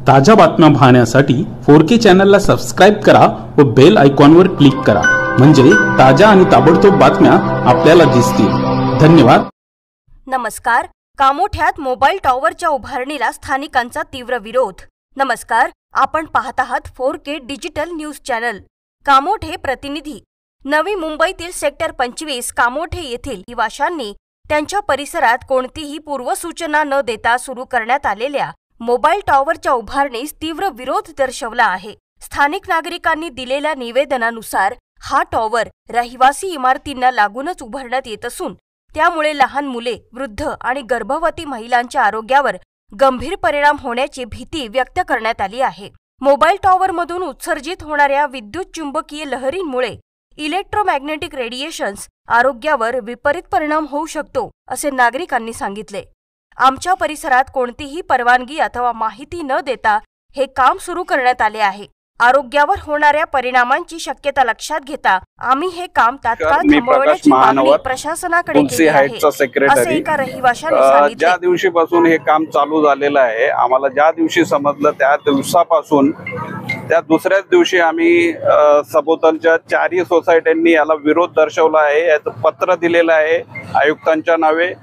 ताज्या बातम्या पाहण्यासाठी 4K चॅनलला सबस्क्राइब करा व बेल आयकॉनवर क्लिक करा, म्हणजे ताज्या आणि ताबडतोब बातम्या आपल्याला दिसतील। धन्यवाद। नमस्कार। कामोठ्यात मोबाईल टॉवरच्या उभारणीला स्थानिकांचा तीव्र विरोध। नमस्कार, आपण पाहत आहात 4K digital news channel. Kamothe प्रतिनिधी। नवी मुंबईतील सेक्टर 25 कामोठे येथील निवाशांनी त्यांच्या परिसरात कोणतीही पूर्वसूचना न देता सुरू करण्यात आलेल्या मोबाईल टॉवरच्या उभारणीस तीव्र विरोध दर्शवला आहे। स्थानिक नागरिकांनी दिलेल्या निवेदनानुसार हा टॉवर रहिवासी इमारतींना लागूनच उभारण्यात येत असून त्यामुळे लहान मुले, वृद्ध आणि गर्भवती महिलांच्या आरोग्यावर गंभीर परिणाम होण्याची भीती व्यक्त करण्यात आली आहे। मोबाईल टॉवरमधून उत्सर्जित होणाऱ्या विद्युत चुंबकीय लहरींमुळे इलेक्ट्रोमॅग्नेटिक रेडिएशन्स आरोग्यावर विपरीत परिणाम होऊ शकतो, असे नागरिकांनी सांगितले। आमच्या परिसरात कोणतीही परवानगी अथवा माहिती न देता हे काम सुरू करण्यात आले आहे। आरोग्यावर होणाऱ्या परिणामांची शक्यता लक्षात घेता आम्ही हे काम तात्काळ थांबवण्याची मागणी प्रशासनाकडे केली आहे, असे एका रहिवाशाने सांगितले। ज्या दिवशीपासून हे काम चालू झालेलं आहे, आम्हाला ज्या दिवशी समजलं त्या दिवसापासून त्या दुसऱ्याच दिवशी आम्ही सभोवतालच्या चारही सोसायट्यांनी याला विरोध दर्शवला आहे। याचं पत्र दिलेलं आहे आयुक्तांच्या नावे।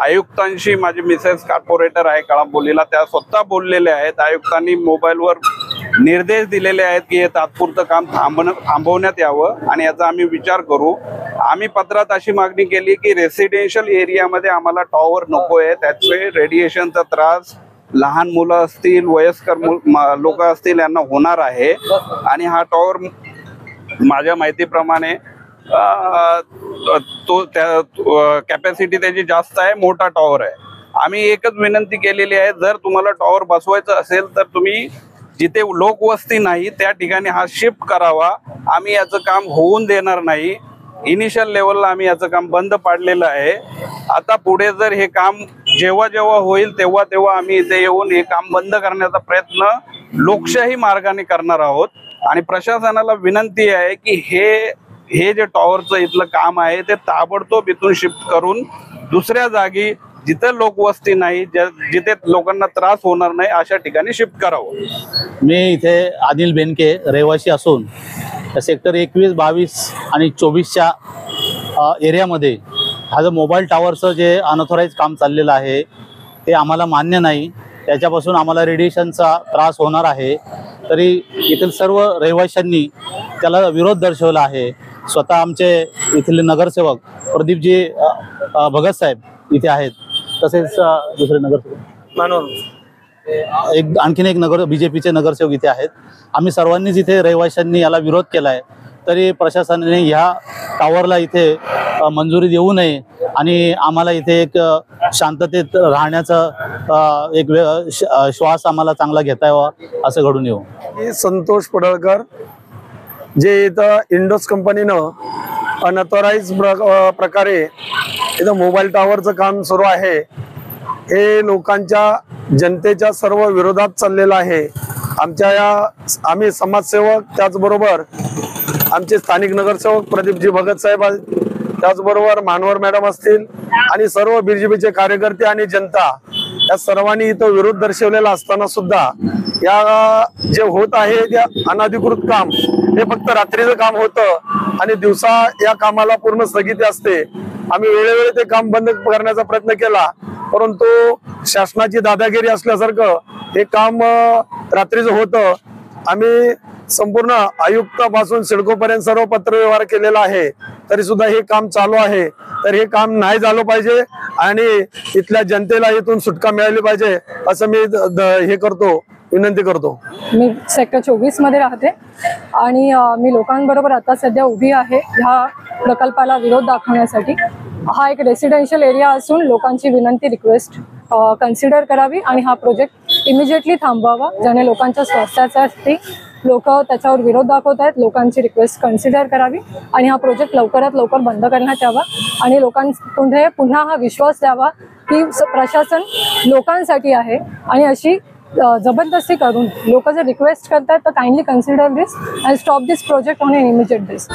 आयुक्तांशी माझी मिसेस कॉर्पोरेटर आहे कळंबोलीला, त्या स्वतः बोललेले आहेत। आयुक्तांनी मोबाईलवर निर्देश दिलेले आहेत की हे तात्पुरतं काम थांबवण्यात यावं आणि याचा आम्ही विचार करू। आम्ही पत्रात अशी मागणी केली की रेसिडेन्शियल एरियामध्ये आम्हाला टॉवर नको आहे, त्याचे रेडिएशनचा त्रास लहान मुलं असतील, वयस्कर लोक असतील यांना होणार आहे आणि हा टॉवर माझ्या माहितीप्रमाणे तो कॅपॅसिटी त्याची जास्त आहे, मोठा टॉवर आहे। आम्ही एकच विनंती केलेली आहे, जर तुम्हाला टॉवर बसवायचं असेल तर तुम्ही जिथे लोकवस्ती नाही त्या ठिकाणी हा शिफ्ट करावा। आम्ही याचं काम होऊन देणार नाही। इनिशियल लेवलला आम्ही याचं काम बंद पाडलेलं आहे। आता पुढे जर हे काम जेव्हा जेव्हा होईल तेव्हा तेव्हा आम्ही इथे येऊन हे काम बंद करण्याचा प्रयत्न लोकशाही मार्गाने करणार आहोत आणि प्रशासनाला विनंती आहे की हे जे टॉवरचं इथलं काम आहे ते ताबडतोब इथून शिफ्ट करून दुसऱ्या जागी जिथे लोकवस्ती नाही, जिथे लोकांना त्रास होणार नाही अशा ठिकाणी शिफ्ट करावं। मी इथे अनिल बेनके रहिवासी असून सेक्टर 21, 22 आणि 24च्या एरियामध्ये हा जो मोबाईल टॉवरचं जे अनऑथराइज काम चाललेलं आहे ते आम्हाला मान्य नाही। त्याच्यापासून आम्हाला रेडिएशनचा त्रास होणार आहे, तरी येथील सर्व रहिवाशांनी त्याला विरोध दर्शवला आहे। स्वतः आमचे इथले नगरसेवक प्रदीपजी भगत साहेब इथे आहेत, तसेच दुसरे नगरसेवक आणखीन एक बीजेपीचे नगरसेवक इथे आहेत। आम्ही सर्वांनीच इथे रहिवाशांनी याला विरोध केला आहे, तरी प्रशासनाने ह्या टॉवरला इथे मंजुरी देऊ नये आणि आम्हाला इथे एक शांततेत राहण्याचा एक श्वास आम्हाला चांगला घेता यावा असं घडून येऊ। मी संतोष पडळकर, जे इथं इंडोस कंपनीनं अनऑथराइज प्रकारे इथं मोबाईल टॉवरचं काम सुरू आहे, हे लोकांच्या जनतेच्या सर्व विरोधात चाललेलं आहे। आम्ही समाजसेवक, त्याचबरोबर आमचे स्थानिक नगरसेवक प्रदीपजी भगत साहेब, त्याचबरोबर मानवर मॅडम असतील आणि सर्व बीजेपीचे कार्यकर्ते आणि जनता या सर्वांनी इथं विरोध दर्शवलेला असताना सुद्धा या जे होत आहे त्या अनधिकृत काम हे फक्त रात्रीचं काम होतं आणि दिवसा या कामाला पूर्ण स्थगिती असते। आम्ही वेळोवेळी ते काम बंद करण्याचा प्रयत्न केला, परंतु शासनाची दादागिरी असल्यासारखं हे काम रात्रीचं होतं। आम्ही संपूर्ण आयुक्तापासून सिडकोपर्यंत सर्व पत्रव्यवहार केलेला आहे, तरी सुद्धा हे काम चालू आहे। तर हे काम नाही झालं पाहिजे आणि इथल्या जनतेला इथून सुटका मिळाली पाहिजे असं मी हे करतो, विनंती करतो। मी सेक्टर 24 मध्ये राहते आणि मी लोकांबरोबर आता सध्या उभी आहे ह्या प्रकल्पाला विरोध दाखवण्यासाठी। हा एक रेसिडेन्शियल एरिया असून लोकांची विनंती, रिक्वेस्ट कन्सिडर करावी आणि हा प्रोजेक्ट इमिजिएटली थांबवावा, ज्याने लोकांच्या स्वास्थ्यासाठी लोक त्याच्यावर विरोध दाखवत आहेत। लोकांची रिक्वेस्ट कन्सिडर करावी आणि हा प्रोजेक्ट लवकरात लवकर बंद करण्यात यावा आणि लोकांपुढे पुन्हा हा विश्वास द्यावा की प्रशासन लोकांसाठी आहे आणि अशी जबरदस्ती करून लोक जर रिक्वेस्ट करतात तर kindly consider this and stop this project on an immediate basis.